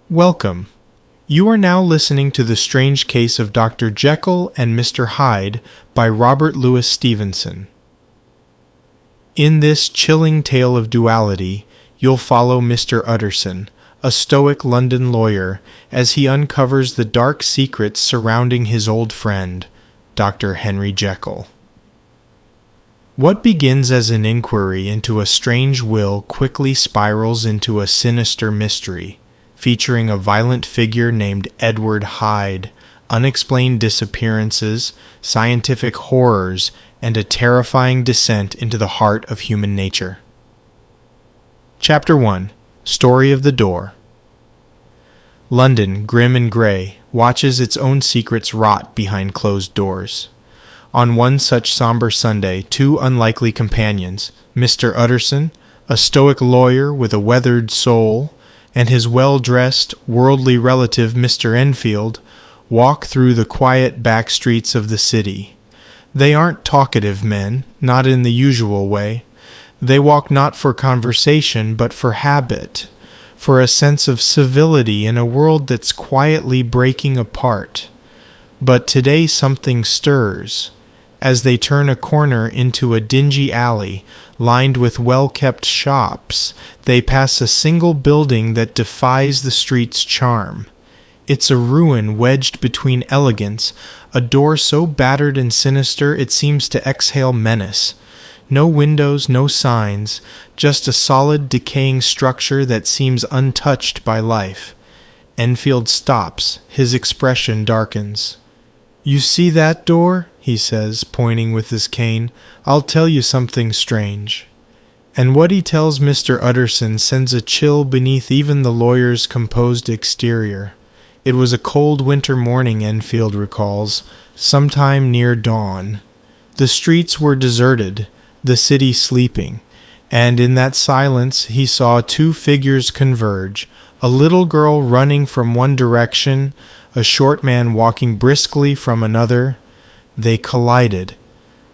Welcome. You are now listening to The Strange Case of Dr. Jekyll and Mr. Hyde by Robert Louis Stevenson. In this chilling tale of duality, you'll follow Mr. Utterson, a stoic London lawyer, as he uncovers the dark secrets surrounding his old friend, Dr. Henry Jekyll. What begins as an inquiry into a strange will quickly spirals into a sinister mystery, featuring a violent figure named Edward Hyde, unexplained disappearances, scientific horrors, and a terrifying descent into the heart of human nature. Chapter 1. Story of the Door. London, grim and grey, watches its own secrets rot behind closed doors. On one such somber Sunday, two unlikely companions, Mr. Utterson, a stoic lawyer with a weathered soul, and his well-dressed, worldly relative Mr. Enfield, walk through the quiet back streets of the city. They aren't talkative men, not in the usual way. They walk not for conversation, but for habit, for a sense of civility in a world that's quietly breaking apart. But today something stirs. As they turn a corner into a dingy alley lined with well-kept shops, they pass a single building that defies the street's charm. It's a ruin wedged between elegance, a door so battered and sinister it seems to exhale menace. No windows, no signs, just a solid, decaying structure that seems untouched by life. Enfield stops, his expression darkens. "You see that door?" he says, pointing with his cane. "I'll tell you something strange." And what he tells Mr. Utterson sends a chill beneath even the lawyer's composed exterior. It was a cold winter morning, Enfield recalls, sometime near dawn. The streets were deserted, the city sleeping, and in that silence he saw two figures converge, a little girl running from one direction, a short man walking briskly from another. They collided,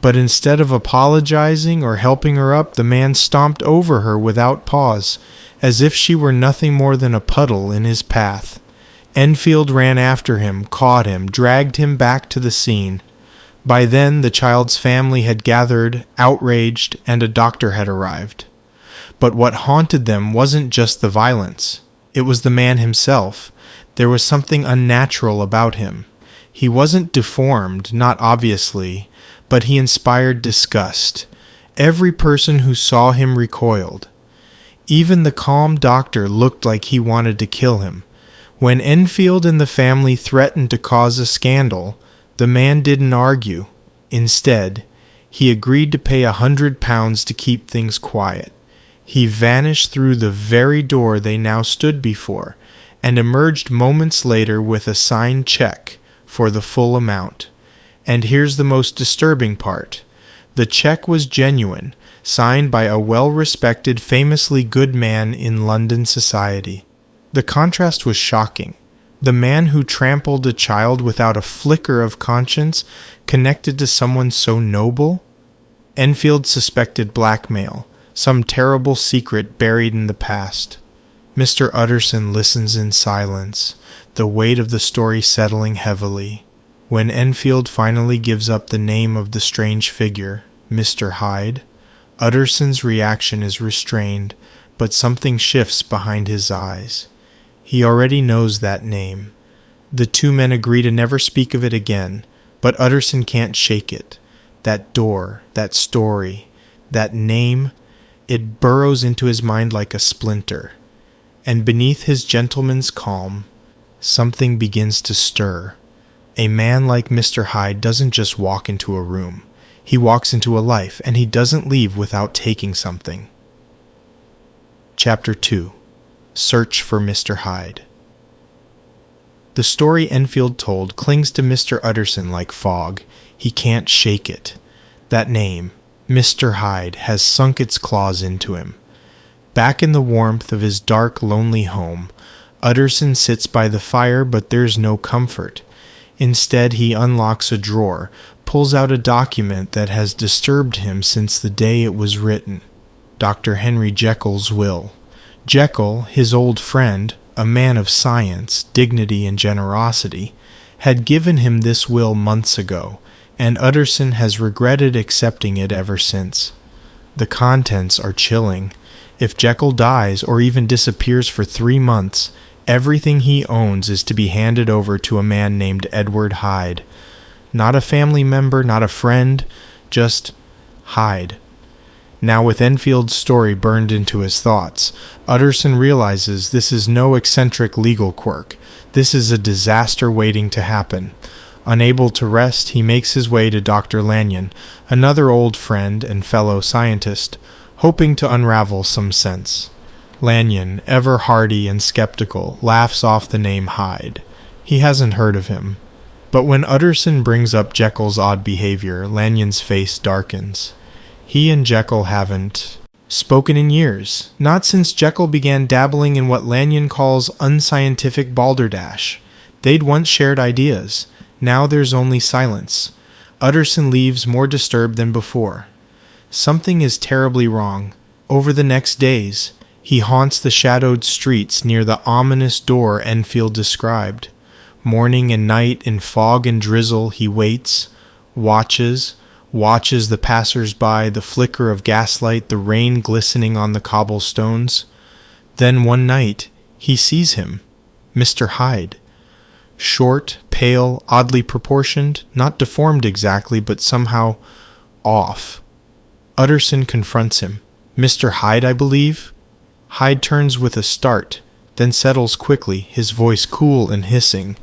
but instead of apologizing or helping her up, the man stomped over her without pause, as if she were nothing more than a puddle in his path. Enfield ran after him, caught him, dragged him back to the scene. By then the child's family had gathered, outraged, and a doctor had arrived. But what haunted them wasn't just the violence. It was the man himself. There was something unnatural about him. He wasn't deformed, not obviously, but he inspired disgust. Every person who saw him recoiled. Even the calm doctor looked like he wanted to kill him. When Enfield and the family threatened to cause a scandal, the man didn't argue. Instead, he agreed to pay £100 to keep things quiet. He vanished through the very door they now stood before, and emerged moments later with a signed check for the full amount. And here's the most disturbing part. The check was genuine, signed by a well-respected, famously good man in London society. The contrast was shocking. The man who trampled a child without a flicker of conscience connected to someone so noble? Enfield suspected blackmail, some terrible secret buried in the past. Mr. Utterson listens in silence, the weight of the story settling heavily. When Enfield finally gives up the name of the strange figure, Mr. Hyde, Utterson's reaction is restrained, but something shifts behind his eyes. He already knows that name. The two men agree to never speak of it again, but Utterson can't shake it. That door, that story, that name, it burrows into his mind like a splinter. And beneath his gentleman's calm, something begins to stir. A man like Mr. Hyde doesn't just walk into a room. He walks into a life, and he doesn't leave without taking something. Chapter 2. Search for Mr. Hyde. The story Enfield told clings to Mr. Utterson like fog. He can't shake it. That name, Mr. Hyde, has sunk its claws into him. Back in the warmth of his dark, lonely home, Utterson sits by the fire, but there's no comfort. Instead, he unlocks a drawer, pulls out a document that has disturbed him since the day it was written. Dr. Henry Jekyll's will. Jekyll, his old friend, a man of science, dignity, and generosity, had given him this will months ago, and Utterson has regretted accepting it ever since. The contents are chilling. If Jekyll dies or even disappears for 3 months, everything he owns is to be handed over to a man named Edward Hyde. Not a family member, not a friend, just Hyde. Now, with Enfield's story burned into his thoughts, Utterson realizes this is no eccentric legal quirk. This is a disaster waiting to happen. Unable to rest, he makes his way to Dr. Lanyon, another old friend and fellow scientist, hoping to unravel some sense. Lanyon, ever hardy and skeptical, laughs off the name Hyde. He hasn't heard of him. But when Utterson brings up Jekyll's odd behavior, Lanyon's face darkens. He and Jekyll haven't spoken in years, not since Jekyll began dabbling in what Lanyon calls unscientific balderdash. They'd once shared ideas. Now there's only silence. Utterson leaves more disturbed than before. Something is terribly wrong. Over the next days, he haunts the shadowed streets near the ominous door Enfield described. Morning and night, in fog and drizzle, he waits, watches the passers-by, the flicker of gaslight, the rain glistening on the cobblestones. Then one night, he sees him, Mr. Hyde. Short, pale, oddly proportioned, not deformed exactly, but somehow off. Utterson confronts him. "Mr. Hyde, I believe?" Hyde turns with a start, then settles quickly, his voice cool and hissing.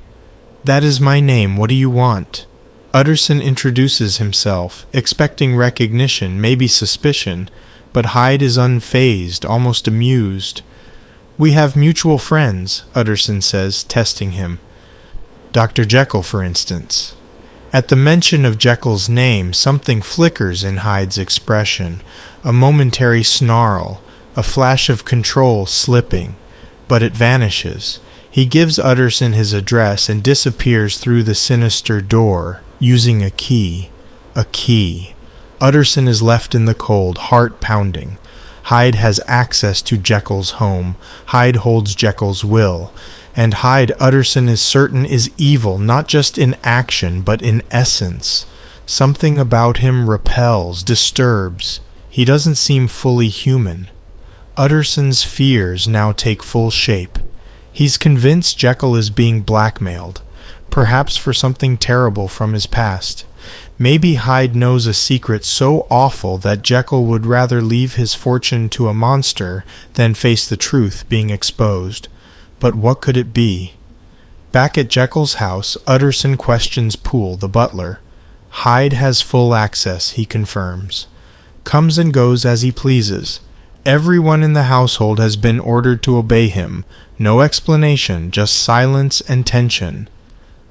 "That is my name. What do you want?" Utterson introduces himself, expecting recognition, maybe suspicion, but Hyde is unfazed, almost amused. "We have mutual friends," Utterson says, testing him. "Dr. Jekyll, for instance." At the mention of Jekyll's name, something flickers in Hyde's expression, a momentary snarl, a flash of control slipping, but it vanishes. He gives Utterson his address and disappears through the sinister door, using a key. A key. Utterson is left in the cold, heart pounding. Hyde has access to Jekyll's home. Hyde holds Jekyll's will. And Hyde, Utterson is certain, is evil, not just in action, but in essence. Something about him repels, disturbs. He doesn't seem fully human. Utterson's fears now take full shape. He's convinced Jekyll is being blackmailed, perhaps for something terrible from his past. Maybe Hyde knows a secret so awful that Jekyll would rather leave his fortune to a monster than face the truth being exposed. But what could it be? Back at Jekyll's house, Utterson questions Poole, the butler. Hyde has full access, he confirms. Comes and goes as he pleases. Everyone in the household has been ordered to obey him. No explanation, just silence and tension.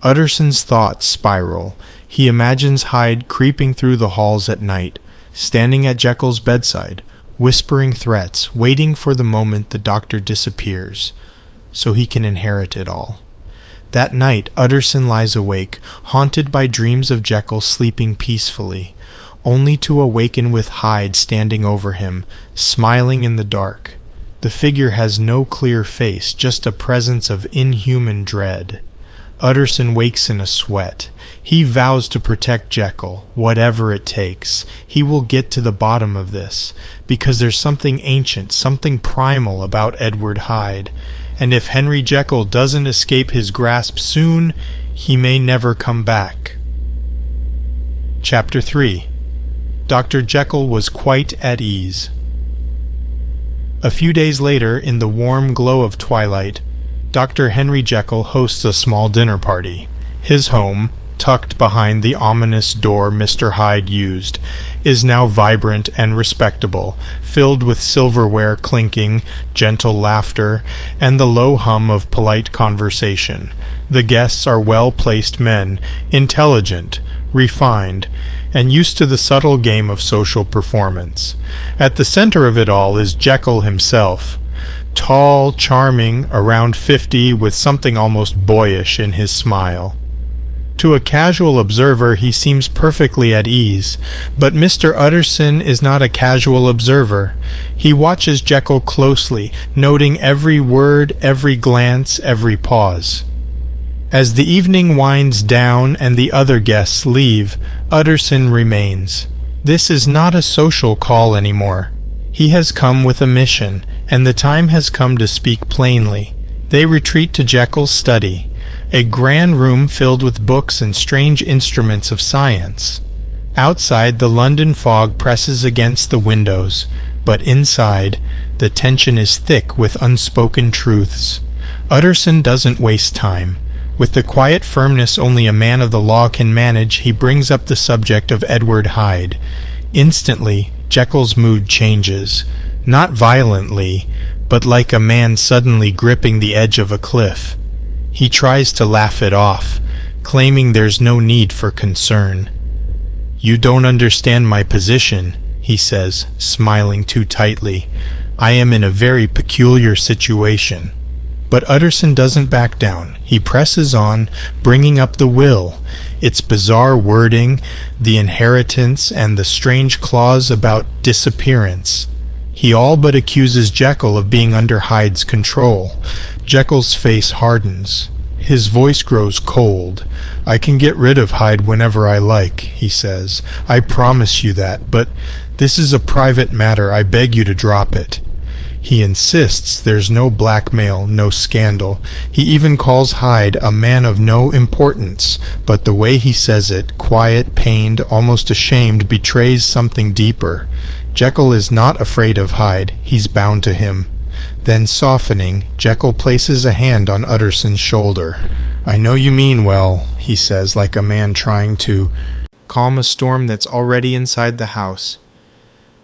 Utterson's thoughts spiral. He imagines Hyde creeping through the halls at night, standing at Jekyll's bedside, whispering threats, waiting for the moment the doctor disappears, so he can inherit it all. That night, Utterson lies awake, haunted by dreams of Jekyll sleeping peacefully, only to awaken with Hyde standing over him, smiling in the dark. The figure has no clear face, just a presence of inhuman dread. Utterson wakes in a sweat. He vows to protect Jekyll, whatever it takes. He will get to the bottom of this, because there's something ancient, something primal about Edward Hyde, and if Henry Jekyll doesn't escape his grasp soon, he may never come back. Chapter 3. Dr. Jekyll was quite at ease. A few days later, in the warm glow of twilight, Dr. Henry Jekyll hosts a small dinner party. His home, tucked behind the ominous door Mr. Hyde used, is now vibrant and respectable, filled with silverware clinking, gentle laughter, and the low hum of polite conversation. The guests are well-placed men, intelligent, refined, and used to the subtle game of social performance. At the center of it all is Jekyll himself, tall, charming, around 50, with something almost boyish in his smile. To a casual observer, he seems perfectly at ease, but Mr. Utterson is not a casual observer. He watches Jekyll closely, noting every word, every glance, every pause. As the evening winds down and the other guests leave, Utterson remains. This is not a social call anymore. He has come with a mission, and the time has come to speak plainly. They retreat to Jekyll's study, a grand room filled with books and strange instruments of science. Outside, the London fog presses against the windows, but inside, the tension is thick with unspoken truths. Utterson doesn't waste time. With the quiet firmness only a man of the law can manage, he brings up the subject of Edward Hyde. Instantly, Jekyll's mood changes, not violently, but like a man suddenly gripping the edge of a cliff. He tries to laugh it off, claiming there's no need for concern. "You don't understand my position," he says, smiling too tightly. "I am in a very peculiar situation." But Utterson doesn't back down. He presses on, bringing up the will, its bizarre wording, the inheritance, and the strange clause about disappearance. He all but accuses Jekyll of being under Hyde's control. Jekyll's face hardens. His voice grows cold. "I can get rid of Hyde whenever I like," he says. "I promise you that, but this is a private matter. I beg you to drop it." He insists there's no blackmail, no scandal. He even calls Hyde a man of no importance, but the way he says it, quiet, pained, almost ashamed, betrays something deeper. Jekyll is not afraid of Hyde. He's bound to him. Then, softening, Jekyll places a hand on Utterson's shoulder. "I know you mean well," he says, like a man trying to calm a storm that's already inside the house.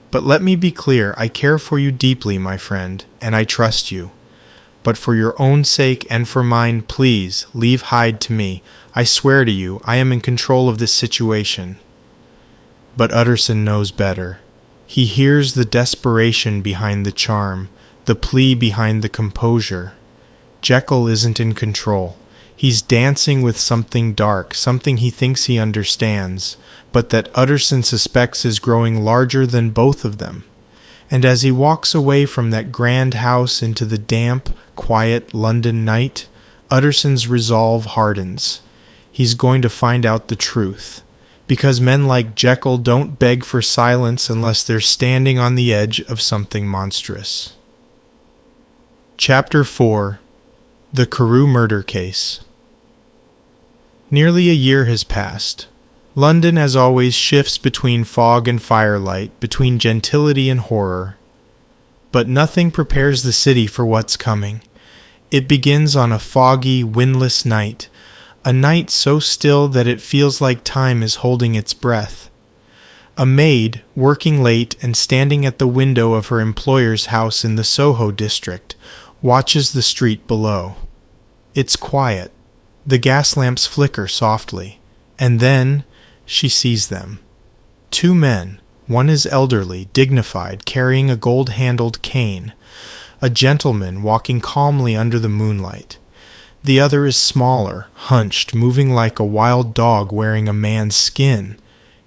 "But let me be clear, I care for you deeply, my friend, and I trust you. But for your own sake and for mine, please, leave Hyde to me. I swear to you, I am in control of this situation." But Utterson knows better. He hears the desperation behind the charm, the plea behind the composure. Jekyll isn't in control. He's dancing with something dark, something he thinks he understands, but that Utterson suspects is growing larger than both of them. And as he walks away from that grand house into the damp, quiet London night, Utterson's resolve hardens. He's going to find out the truth, because men like Jekyll don't beg for silence unless they're standing on the edge of something monstrous. Chapter 4. The Carew Murder Case. Nearly a year has passed. London, as always, shifts between fog and firelight, between gentility and horror. But nothing prepares the city for what's coming. It begins on a foggy, windless night, a night so still that it feels like time is holding its breath. A maid, working late and standing at the window of her employer's house in the Soho district, watches the street below. It's quiet. The gas lamps flicker softly, and then she sees them. Two men. One is elderly, dignified, carrying a gold-handled cane, a gentleman walking calmly under the moonlight. The other is smaller, hunched, moving like a wild dog wearing a man's skin.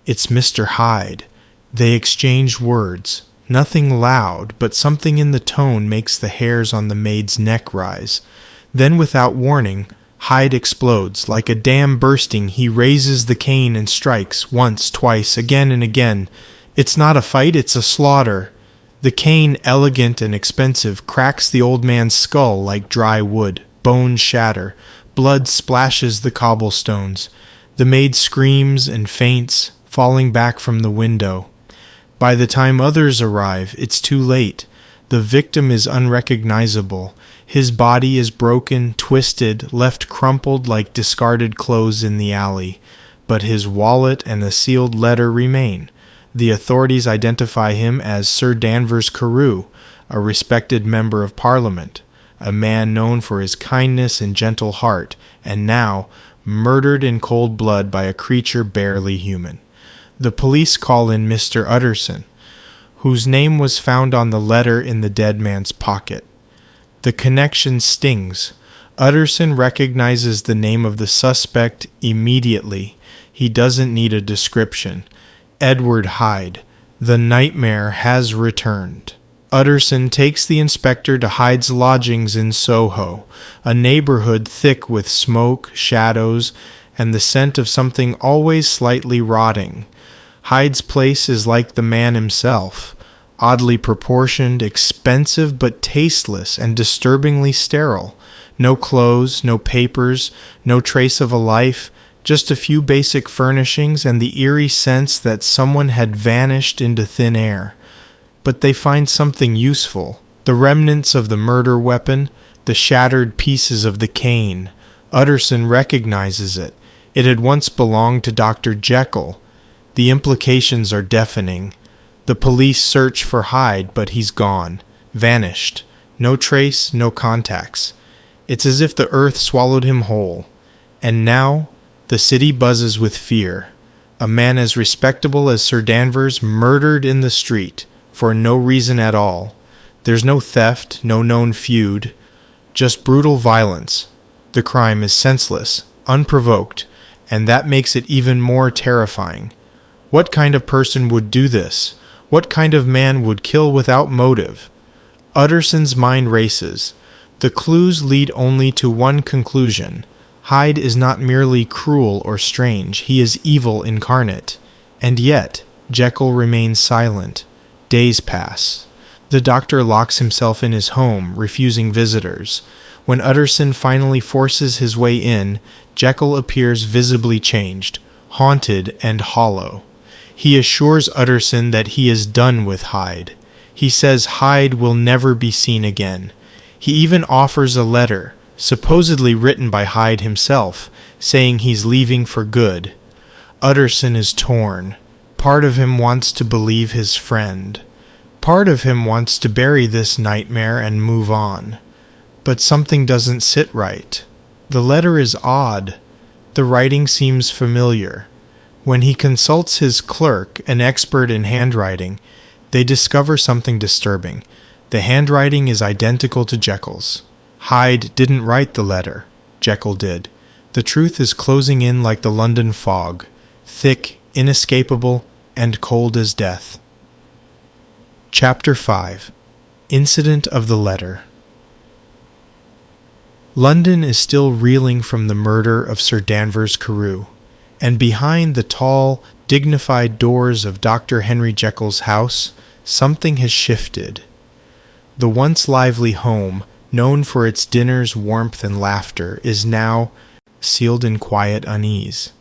It's Mr. Hyde. They exchange words. Nothing loud, but something in the tone makes the hairs on the maid's neck rise. Then, without warning, Hyde explodes. Like a dam bursting, he raises the cane and strikes, once, twice, again and again. It's not a fight, it's a slaughter. The cane, elegant and expensive, cracks the old man's skull like dry wood. Bones shatter. Blood splashes the cobblestones. The maid screams and faints, falling back from the window. By the time others arrive, it's too late. The victim is unrecognizable. His body is broken, twisted, left crumpled like discarded clothes in the alley. But his wallet and a sealed letter remain. The authorities identify him as Sir Danvers Carew, a respected member of Parliament, a man known for his kindness and gentle heart, and now murdered in cold blood by a creature barely human. The police call in Mr. Utterson, whose name was found on the letter in the dead man's pocket. The connection stings. Utterson recognizes the name of the suspect immediately. He doesn't need a description. Edward Hyde. The nightmare has returned. Utterson takes the inspector to Hyde's lodgings in Soho, a neighborhood thick with smoke, shadows, and the scent of something always slightly rotting. Hyde's place is like the man himself, oddly proportioned, expensive but tasteless, and disturbingly sterile. No clothes, no papers, no trace of a life, just a few basic furnishings and the eerie sense that someone had vanished into thin air. But they find something useful, the remnants of the murder weapon, the shattered pieces of the cane. Utterson recognizes it. It had once belonged to Dr. Jekyll. The implications are deafening. The police search for Hyde, but he's gone, vanished. No trace, no contacts. It's as if the earth swallowed him whole. And now, the city buzzes with fear. A man as respectable as Sir Danvers murdered in the street, for no reason at all. There's no theft, no known feud, just brutal violence. The crime is senseless, unprovoked, and that makes it even more terrifying. What kind of person would do this? What kind of man would kill without motive? Utterson's mind races. The clues lead only to one conclusion. Hyde is not merely cruel or strange, he is evil incarnate. And yet, Jekyll remains silent. Days pass. The doctor locks himself in his home, refusing visitors. When Utterson finally forces his way in, Jekyll appears visibly changed, haunted and hollow. He assures Utterson that he is done with Hyde. He says Hyde will never be seen again. He even offers a letter, supposedly written by Hyde himself, saying he's leaving for good. Utterson is torn. Part of him wants to believe his friend. Part of him wants to bury this nightmare and move on. But something doesn't sit right. The letter is odd. The writing seems familiar. When he consults his clerk, an expert in handwriting, they discover something disturbing. The handwriting is identical to Jekyll's. Hyde didn't write the letter. Jekyll did. The truth is closing in like the London fog, thick, inescapable, and cold as death. Chapter 5. Incident of the Letter. London is still reeling from the murder of Sir Danvers Carew, and behind the tall, dignified doors of Dr. Henry Jekyll's house, something has shifted. The once lively home, known for its dinners, warmth, and laughter, is now sealed in quiet unease.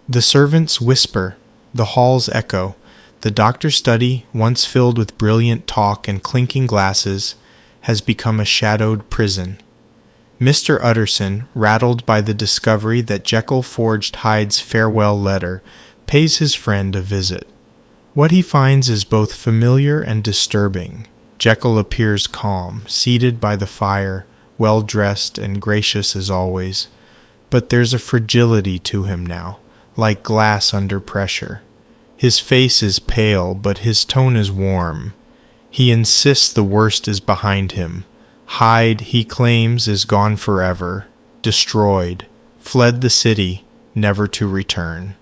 The servants whisper, the halls echo. The doctor's study, once filled with brilliant talk and clinking glasses, has become a shadowed prison. Mr. Utterson, rattled by the discovery that Jekyll forged Hyde's farewell letter, pays his friend a visit. What he finds is both familiar and disturbing. Jekyll appears calm, seated by the fire, well-dressed and gracious as always. But there's a fragility to him now, like glass under pressure. His face is pale, but his tone is warm. He insists the worst is behind him. Hyde, he claims, is gone forever, destroyed, fled the city, never to return.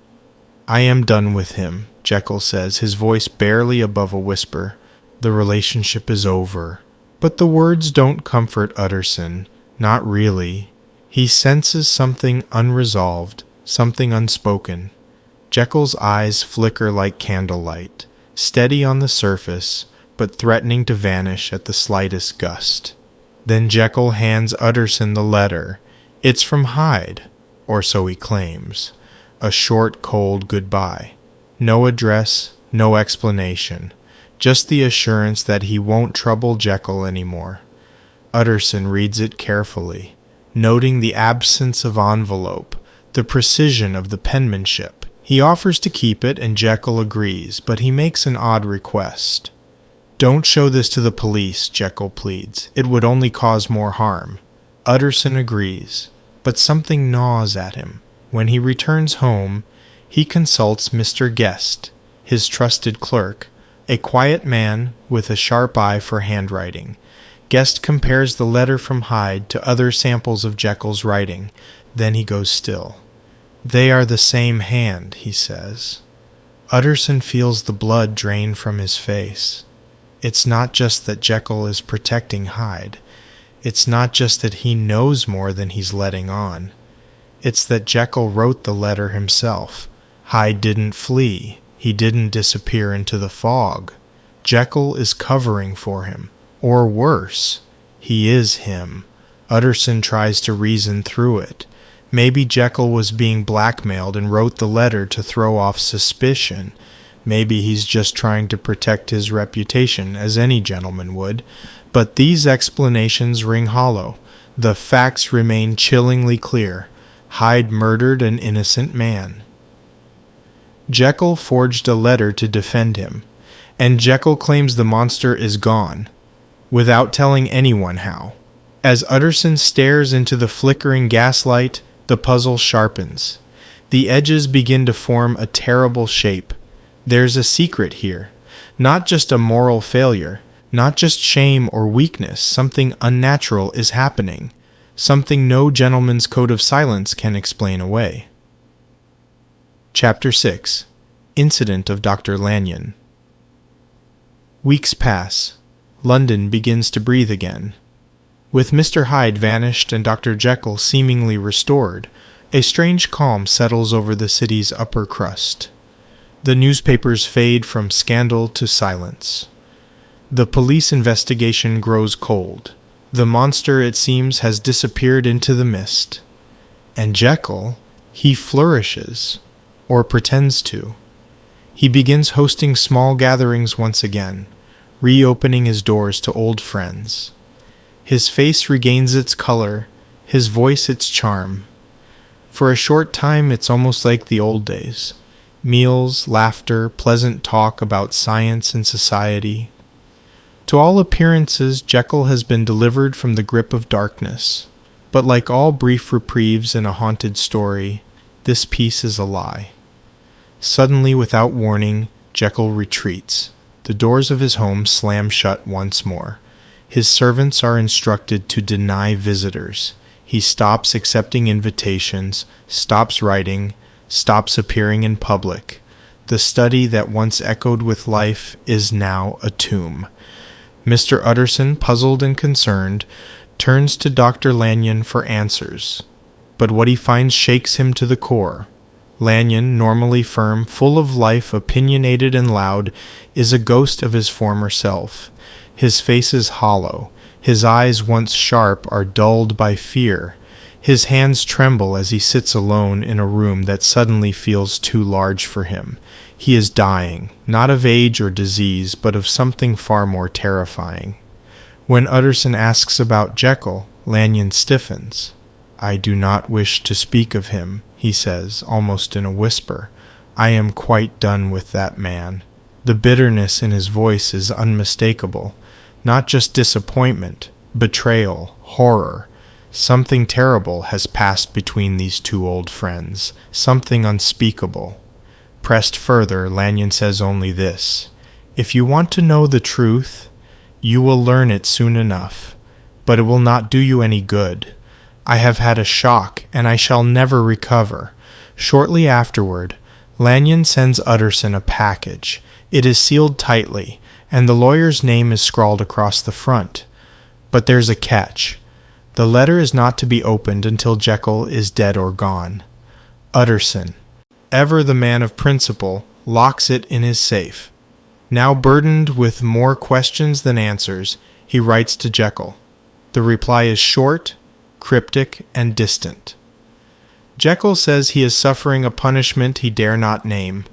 I am done with him, Jekyll says, his voice barely above a whisper. The relationship is over. But the words don't comfort Utterson, not really. He senses something unresolved, something unspoken. Jekyll's eyes flicker like candlelight, steady on the surface, but threatening to vanish at the slightest gust. Then Jekyll hands Utterson the letter. It's from Hyde, or so he claims. A short, cold goodbye. No address, no explanation. Just the assurance that he won't trouble Jekyll anymore. Utterson reads it carefully, noting the absence of envelope, the precision of the penmanship. He offers to keep it, and Jekyll agrees, but he makes an odd request. Don't show this to the police, Jekyll pleads. It would only cause more harm. Utterson agrees, but something gnaws at him. When he returns home, he consults Mr. Guest, his trusted clerk, a quiet man with a sharp eye for handwriting. Guest compares the letter from Hyde to other samples of Jekyll's writing. Then he goes still. "They are the same hand," he says. Utterson feels the blood drain from his face. It's not just that Jekyll is protecting Hyde. It's not just that he knows more than he's letting on. It's that Jekyll wrote the letter himself. Hyde didn't flee. He didn't disappear into the fog. Jekyll is covering for him. Or worse, he is him. Utterson tries to reason through it. Maybe Jekyll was being blackmailed and wrote the letter to throw off suspicion. Maybe he's just trying to protect his reputation, as any gentleman would. But these explanations ring hollow. The facts remain chillingly clear. Hyde murdered an innocent man. Jekyll forged a letter to defend him, and Jekyll claims the monster is gone, without telling anyone how. As Utterson stares into the flickering gaslight, the puzzle sharpens. The edges begin to form a terrible shape. There's a secret here. Not just a moral failure, not just shame or weakness. Something unnatural is happening. Something no gentleman's code of silence can explain away. Chapter 6. Incident of Dr. Lanyon. Weeks pass. London begins to breathe again. With Mr. Hyde vanished and Dr. Jekyll seemingly restored, a strange calm settles over the city's upper crust. The newspapers fade from scandal to silence. The police investigation grows cold. The monster, it seems, has disappeared into the mist. And Jekyll, he flourishes, or pretends to. He begins hosting small gatherings once again, reopening his doors to old friends. His face regains its color, his voice its charm. For a short time it's almost like the old days. Meals, laughter, pleasant talk about science and society. To all appearances, Jekyll has been delivered from the grip of darkness. But like all brief reprieves in a haunted story, this piece is a lie. Suddenly, without warning, Jekyll retreats. The doors of his home slam shut once more. His servants are instructed to deny visitors. He stops accepting invitations, stops writing, stops appearing in public. The study that once echoed with life is now a tomb. Mr. Utterson, puzzled and concerned, turns to Dr. Lanyon for answers. But what he finds shakes him to the core. Lanyon, normally firm, full of life, opinionated and loud, is a ghost of his former self. His face is hollow. His eyes, once sharp, are dulled by fear. His hands tremble as he sits alone in a room that suddenly feels too large for him. He is dying, not of age or disease, but of something far more terrifying. When Utterson asks about Jekyll, Lanyon stiffens. "I do not wish to speak of him," he says, almost in a whisper. "I am quite done with that man." The bitterness in his voice is unmistakable. Not just disappointment, betrayal, horror. Something terrible has passed between these two old friends, something unspeakable. Pressed further, Lanyon says only this: "If you want to know the truth, you will learn it soon enough, but it will not do you any good. I have had a shock, and I shall never recover." Shortly afterward, Lanyon sends Utterson a package. It is sealed tightly, and the lawyer's name is scrawled across the front. But there's a catch. The letter is not to be opened until Jekyll is dead or gone. Utterson, ever the man of principle, locks it in his safe. Now burdened with more questions than answers, he writes to Jekyll. The reply is short, cryptic, and distant. Jekyll says he is suffering a punishment he dare not name,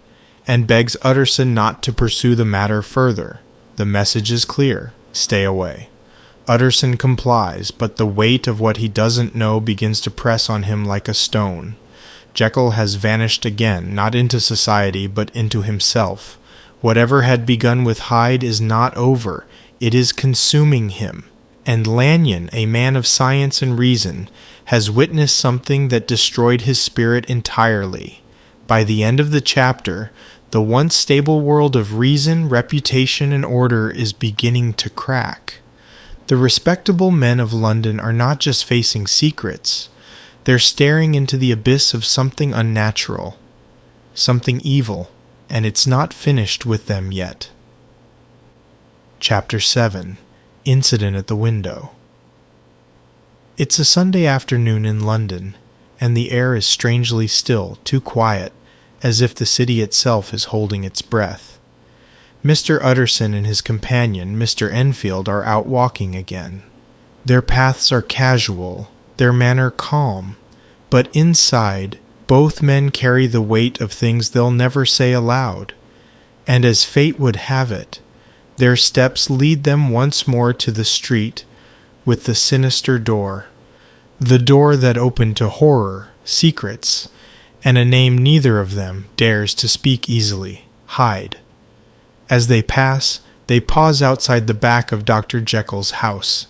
and begs Utterson not to pursue the matter further. The message is clear: stay away. Utterson complies, but the weight of what he doesn't know begins to press on him like a stone. Jekyll has vanished again, not into society, but into himself. Whatever had begun with Hyde is not over. It is consuming him. And Lanyon, a man of science and reason, has witnessed something that destroyed his spirit entirely. By the end of the chapter, the once stable world of reason, reputation, and order is beginning to crack. The respectable men of London are not just facing secrets, they're staring into the abyss of something unnatural, something evil, and it's not finished with them yet. Chapter 7. Incident at the Window. It's a Sunday afternoon in London, and the air is strangely still, too quiet, as if the city itself is holding its breath. Mr. Utterson and his companion, Mr. Enfield, are out walking again. Their paths are casual, their manner calm, but inside, both men carry the weight of things they'll never say aloud, and as fate would have it, their steps lead them once more to the street with the sinister door, the door that opened to horror, secrets, and a name neither of them dares to speak easily, Hyde. As they pass, they pause outside the back of Dr. Jekyll's house,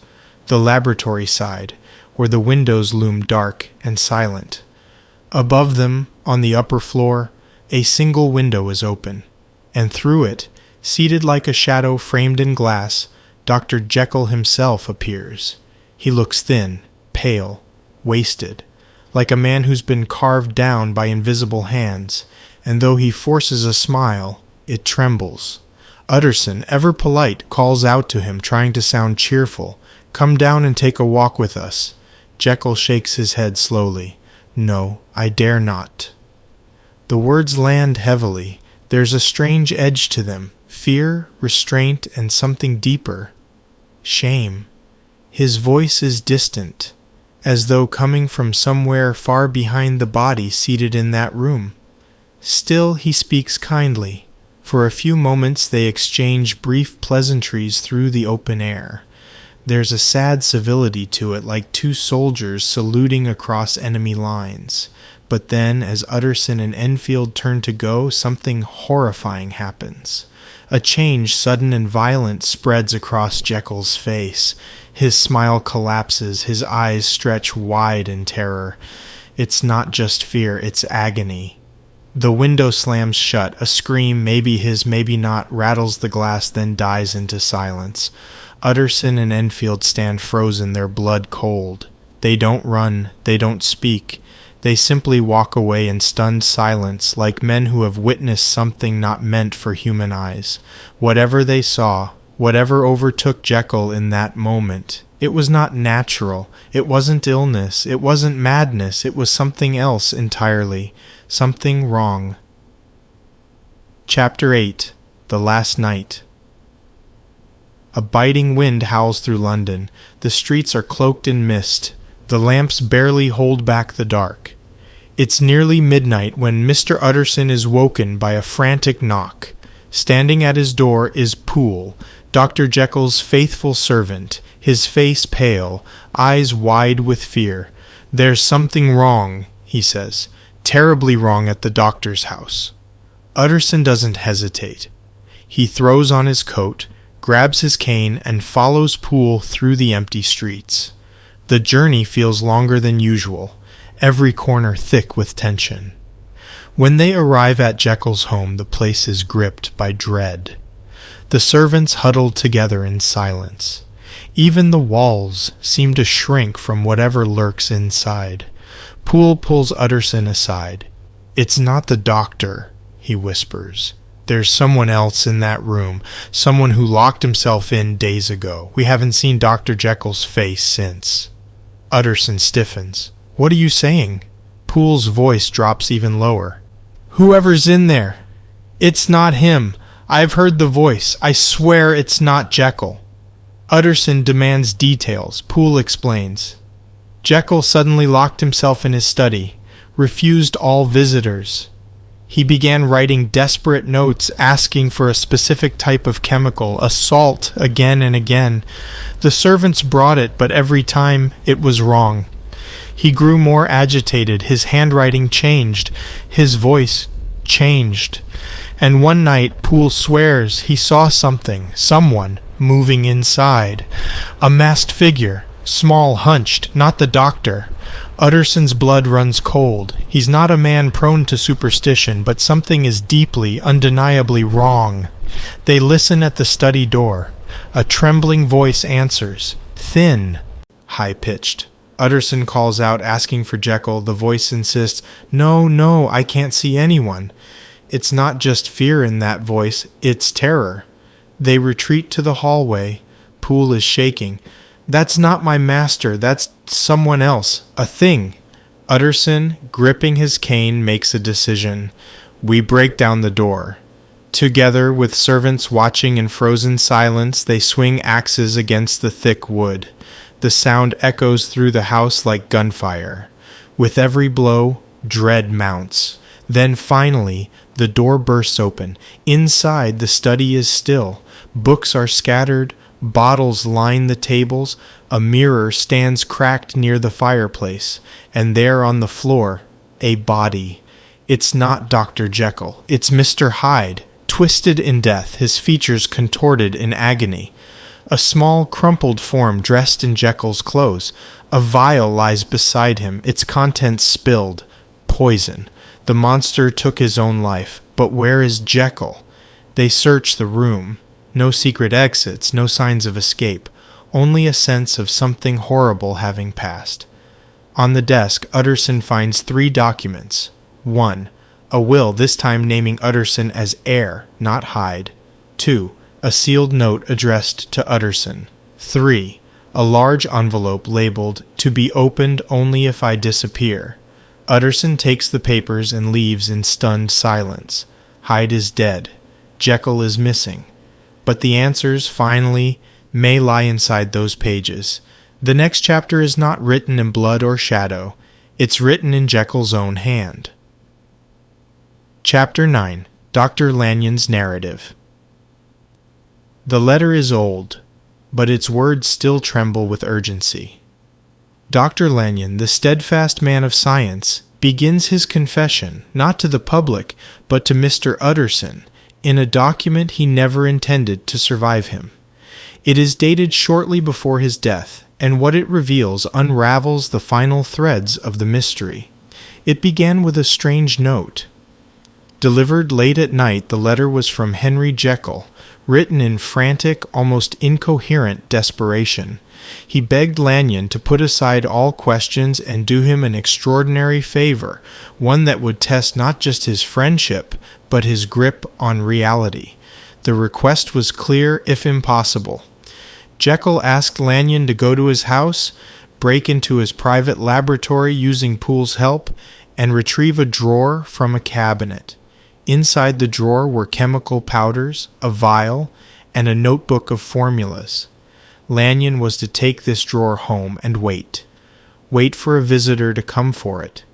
the laboratory side, where the windows loom dark and silent. Above them, on the upper floor, a single window is open, and through it, seated like a shadow framed in glass, Dr. Jekyll himself appears. He looks thin, pale, wasted, like a man who's been carved down by invisible hands, and though he forces a smile, it trembles. Utterson, ever polite, calls out to him, trying to sound cheerful, "Come down and take a walk with us." Jekyll shakes his head slowly. "No, I dare not." The words land heavily. There's a strange edge to them, fear, restraint, and something deeper. Shame. His voice is distant, as though coming from somewhere far behind the body seated in that room. Still he speaks kindly. For a few moments they exchange brief pleasantries through the open air. There's a sad civility to it, like two soldiers saluting across enemy lines. But then, as Utterson and Enfield turn to go, something horrifying happens. A change, sudden and violent, spreads across Jekyll's face. His smile collapses, his eyes stretch wide in terror. It's not just fear, it's agony. The window slams shut. A scream, maybe his, maybe not, rattles the glass, then dies into silence. Utterson and Enfield stand frozen, their blood cold. They don't run, they don't speak. They simply walk away in stunned silence, like men who have witnessed something not meant for human eyes. Whatever they saw, whatever overtook Jekyll in that moment, it was not natural. It wasn't illness. It wasn't madness. It was something else entirely. Something wrong. Chapter 8. The Last Night. A biting wind howls through London. The streets are cloaked in mist. The lamps barely hold back the dark. It's nearly midnight when Mr. Utterson is woken by a frantic knock. Standing at his door is Poole, Dr. Jekyll's faithful servant, his face pale, eyes wide with fear. "There's something wrong," he says, "terribly wrong at the doctor's house." Utterson doesn't hesitate. He throws on his coat, grabs his cane, and follows Poole through the empty streets. The journey feels longer than usual, every corner thick with tension. When they arrive at Jekyll's home, the place is gripped by dread. The servants huddle together in silence. Even the walls seem to shrink from whatever lurks inside. Poole pulls Utterson aside. "It's not the doctor," he whispers. "There's someone else in that room, someone who locked himself in days ago. We haven't seen Dr. Jekyll's face since." Utterson stiffens. "What are you saying?" Poole's voice drops even lower. "Whoever's in there, it's not him. I've heard the voice. I swear it's not Jekyll." Utterson demands details. Poole explains. Jekyll suddenly locked himself in his study, refused all visitors. He began writing desperate notes asking for a specific type of chemical, a salt, again and again. The servants brought it, but every time it was wrong. He grew more agitated, his handwriting changed, his voice changed. And one night, Poole swears he saw something, someone, moving inside. A masked figure, small, hunched, not the doctor. Utterson's blood runs cold. He's not a man prone to superstition, but something is deeply, undeniably wrong. They listen at the study door. A trembling voice answers. thin, high-pitched. Utterson calls out, asking for Jekyll. The voice insists, "No, no, I can't see anyone." It's not just fear in that voice, it's terror. They retreat to the hallway. Poole is shaking. "That's not my master, that's someone else, a thing." Utterson, gripping his cane, makes a decision. We break down the door. Together, with servants watching in frozen silence, they swing axes against the thick wood. The sound echoes through the house like gunfire. With every blow, dread mounts. Then finally, the door bursts open. Inside, the study is still. Books are scattered. Bottles line the tables. A mirror stands cracked near the fireplace. And there on the floor, a body. It's not Dr. Jekyll. It's Mr. Hyde, twisted in death, his features contorted in agony. A small, crumpled form dressed in Jekyll's clothes. A vial lies beside him, its contents spilled. Poison. The monster took his own life. But where is Jekyll? They search the room. No secret exits, no signs of escape. Only a sense of something horrible having passed. On the desk, Utterson finds 3 documents. 1. A will, this time naming Utterson as heir, not Hyde. 2. A sealed note addressed to Utterson. 3. A large envelope labeled, "To be opened only if I disappear." Utterson takes the papers and leaves in stunned silence. Hyde is dead. Jekyll is missing. But the answers, finally, may lie inside those pages. The next chapter is not written in blood or shadow. It's written in Jekyll's own hand. Chapter 9. Dr. Lanyon's Narrative. The letter is old, but its words still tremble with urgency. Dr. Lanyon, the steadfast man of science, begins his confession, not to the public, but to Mr. Utterson, in a document he never intended to survive him. It is dated shortly before his death, and what it reveals unravels the final threads of the mystery. It began with a strange note. Delivered late at night, the letter was from Henry Jekyll, written in frantic, almost incoherent desperation. He begged Lanyon to put aside all questions and do him an extraordinary favor, one that would test not just his friendship, but his grip on reality. The request was clear, if impossible. Jekyll asked Lanyon to go to his house, break into his private laboratory using Poole's help, and retrieve a drawer from a cabinet. Inside the drawer were chemical powders, a vial, and a notebook of formulas. Lanyon was to take this drawer home and wait. Wait for a visitor to come for it.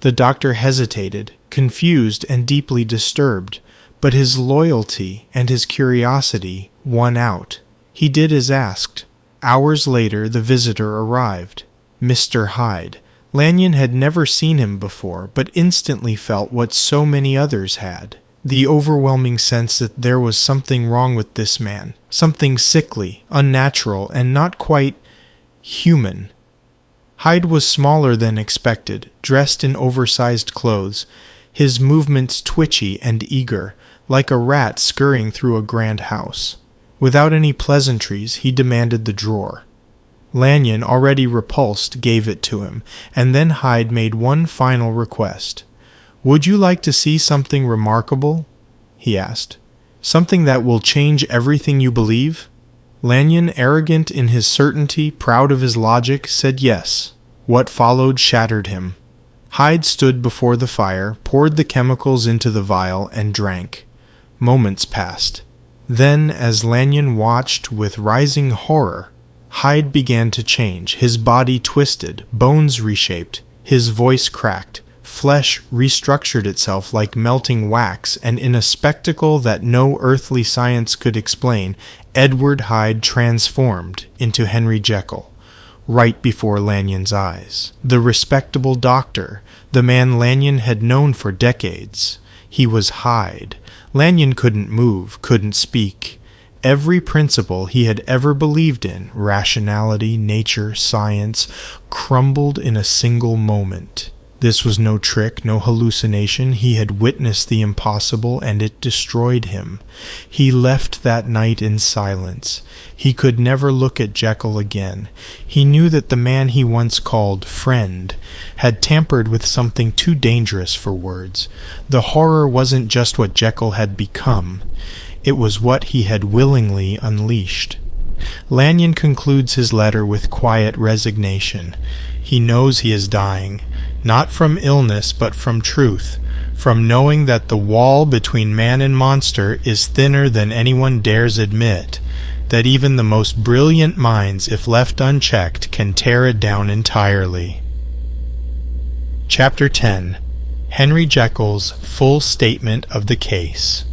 The doctor hesitated, confused and deeply disturbed, but his loyalty and his curiosity won out. He did as asked. Hours later, the visitor arrived. Mr. Hyde. Lanyon had never seen him before, but instantly felt what so many others had. The overwhelming sense that there was something wrong with this man, something sickly, unnatural, and not quite human. Hyde was smaller than expected, dressed in oversized clothes, his movements twitchy and eager, like a rat scurrying through a grand house. Without any pleasantries, he demanded the drawer. Lanyon, already repulsed, gave it to him, and then Hyde made one final request. "Would you like to see something remarkable?" he asked. "Something that will change everything you believe?" Lanyon, arrogant in his certainty, proud of his logic, said yes. What followed shattered him. Hyde stood before the fire, poured the chemicals into the vial, and drank. Moments passed. Then, as Lanyon watched with rising horror, Hyde began to change, his body twisted, bones reshaped, his voice cracked, flesh restructured itself like melting wax, and in a spectacle that no earthly science could explain, Edward Hyde transformed into Henry Jekyll, right before Lanyon's eyes. The respectable doctor, the man Lanyon had known for decades. He was Hyde. Lanyon couldn't move, couldn't speak. Every principle he had ever believed in, rationality, nature, science, crumbled in a single moment. This was no trick, no hallucination. He had witnessed the impossible, and it destroyed him. He left that night in silence. He could never look at Jekyll again. He knew that the man he once called friend had tampered with something too dangerous for words. The horror wasn't just what Jekyll had become. It was what he had willingly unleashed. Lanyon concludes his letter with quiet resignation. He knows he is dying, not from illness but from truth, from knowing that the wall between man and monster is thinner than anyone dares admit, that even the most brilliant minds, if left unchecked, can tear it down entirely. Chapter 10. Henry Jekyll's Full Statement of the Case.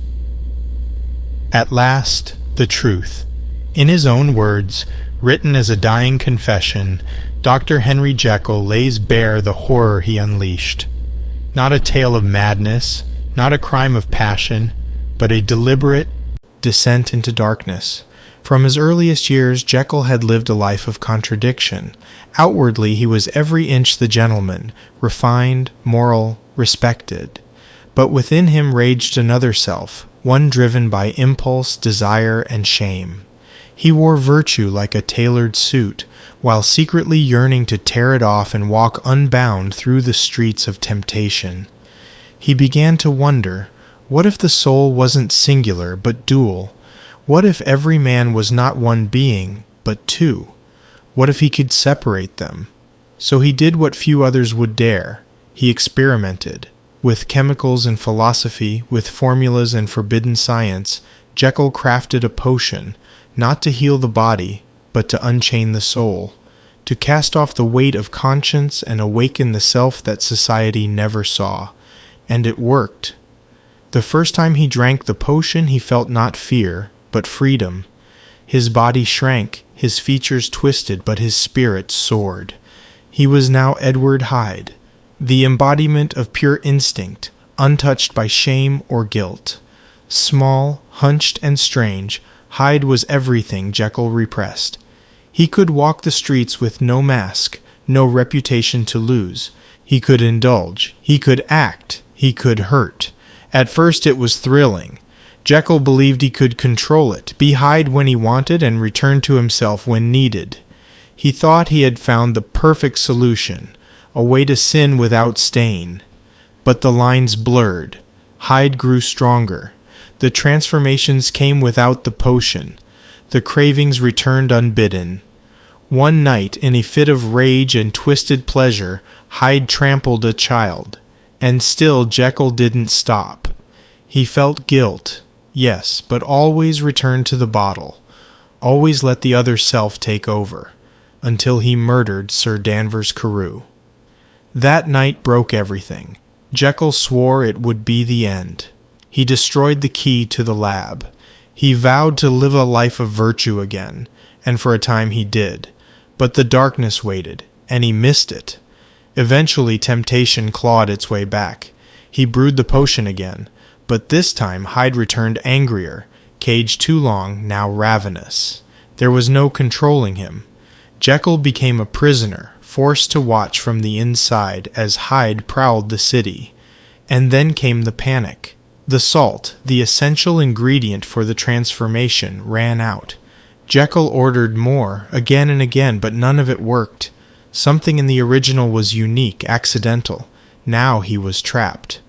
At last, the truth. In his own words, written as a dying confession, Dr. Henry Jekyll lays bare the horror he unleashed. Not a tale of madness, not a crime of passion, but a deliberate descent into darkness. From his earliest years, Jekyll had lived a life of contradiction. Outwardly, he was every inch the gentleman, refined, moral, respected. But within him raged another self, one driven by impulse, desire, and shame. He wore virtue like a tailored suit, while secretly yearning to tear it off and walk unbound through the streets of temptation. He began to wonder, what if the soul wasn't singular but dual? What if every man was not one being, but two? What if he could separate them? So he did what few others would dare. He experimented. With chemicals and philosophy, with formulas and forbidden science, Jekyll crafted a potion, not to heal the body, but to unchain the soul, to cast off the weight of conscience and awaken the self that society never saw. And it worked. The first time he drank the potion, he felt not fear, but freedom. His body shrank, his features twisted, but his spirit soared. He was now Edward Hyde, the embodiment of pure instinct, untouched by shame or guilt. Small, hunched, and strange, Hyde was everything Jekyll repressed. He could walk the streets with no mask, no reputation to lose. He could indulge. He could act. He could hurt. At first it was thrilling. Jekyll believed he could control it, be Hyde when he wanted, and return to himself when needed. He thought he had found the perfect solution, a way to sin without stain. But the lines blurred. Hyde grew stronger. The transformations came without the potion. The cravings returned unbidden. One night, in a fit of rage and twisted pleasure, Hyde trampled a child. And still Jekyll didn't stop. He felt guilt, yes, but always returned to the bottle. Always let the other self take over, until he murdered Sir Danvers Carew. That night broke everything. Jekyll swore it would be the end. He destroyed the key to the lab. He vowed to live a life of virtue again, and for a time he did. But the darkness waited, and he missed it. Eventually temptation clawed its way back. He brewed the potion again, but this time Hyde returned angrier, caged too long, now ravenous. There was no controlling him. Jekyll became a prisoner, forced to watch from the inside as Hyde prowled the city. And then came the panic. The salt, the essential ingredient for the transformation, ran out. Jekyll ordered more, again and again, but none of it worked. Something in the original was unique, accidental. Now he was trapped.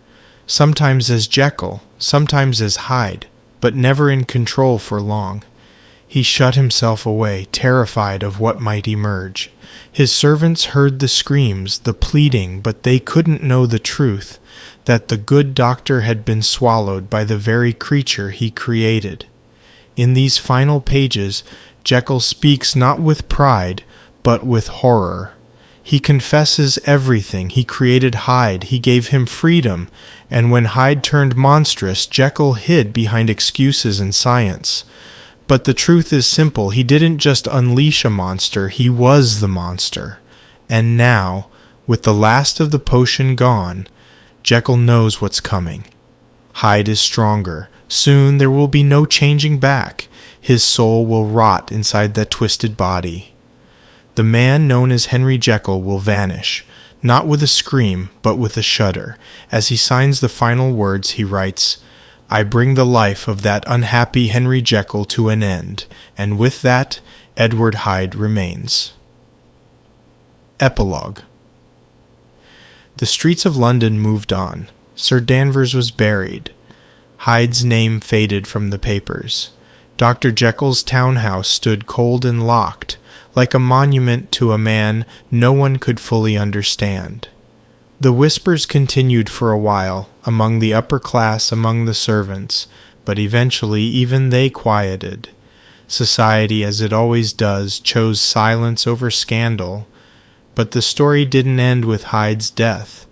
Sometimes as Jekyll, sometimes as Hyde, but never in control for long. He shut himself away, terrified of what might emerge. His servants heard the screams, the pleading, but they couldn't know the truth, that the good doctor had been swallowed by the very creature he created. In these final pages, Jekyll speaks not with pride, but with horror. He confesses everything. He created Hyde. He gave him freedom. And when Hyde turned monstrous, Jekyll hid behind excuses and science. But the truth is simple. He didn't just unleash a monster. He was the monster. And now, with the last of the potion gone, Jekyll knows what's coming. Hyde is stronger. Soon there will be no changing back. His soul will rot inside that twisted body. The man known as Henry Jekyll will vanish, not with a scream, but with a shudder. As he signs the final words, he writes, "I bring the life of that unhappy Henry Jekyll to an end, and with that, Edward Hyde remains." Epilogue. The streets of London moved on. Sir Danvers was buried. Hyde's name faded from the papers. Dr. Jekyll's townhouse stood cold and locked, like a monument to a man no one could fully understand. The whispers continued for a while, among the upper class, among the servants, but eventually even they quieted. Society, as it always does, chose silence over scandal. But the story didn't end with Hyde's death.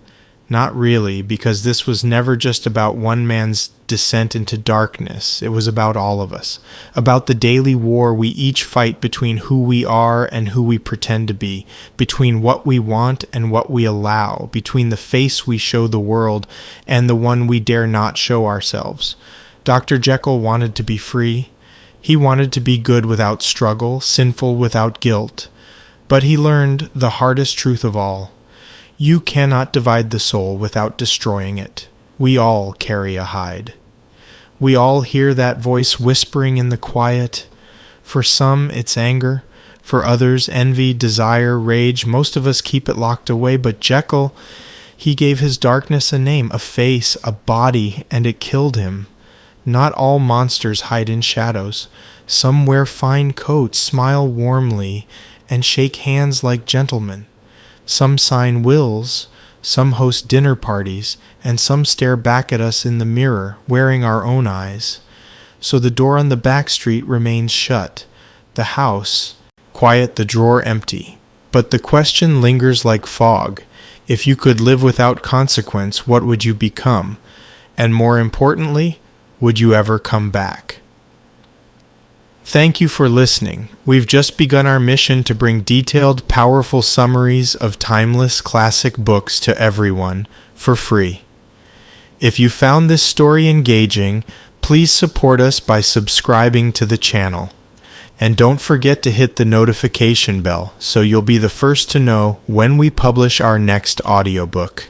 Not really, because this was never just about one man's descent into darkness. It was about all of us, about the daily war we each fight between who we are and who we pretend to be, between what we want and what we allow, between the face we show the world and the one we dare not show ourselves. Dr. Jekyll wanted to be free. He wanted to be good without struggle, sinful without guilt. But he learned the hardest truth of all. You cannot divide the soul without destroying it. We all carry a Hyde. We all hear that voice whispering in the quiet. For some, it's anger. For others, envy, desire, rage. Most of us keep it locked away, but Jekyll, he gave his darkness a name, a face, a body, and it killed him. Not all monsters hide in shadows. Some wear fine coats, smile warmly, and shake hands like gentlemen. Some sign wills, some host dinner parties, and some stare back at us in the mirror, wearing our own eyes. So the door on the back street remains shut. The house, quiet, the drawer empty. But the question lingers like fog. If you could live without consequence, what would you become? And more importantly, would you ever come back? Thank you for listening. We've just begun our mission to bring detailed, powerful summaries of timeless classic books to everyone for free. If you found this story engaging, please support us by subscribing to the channel. And don't forget to hit the notification bell so you'll be the first to know when we publish our next audiobook.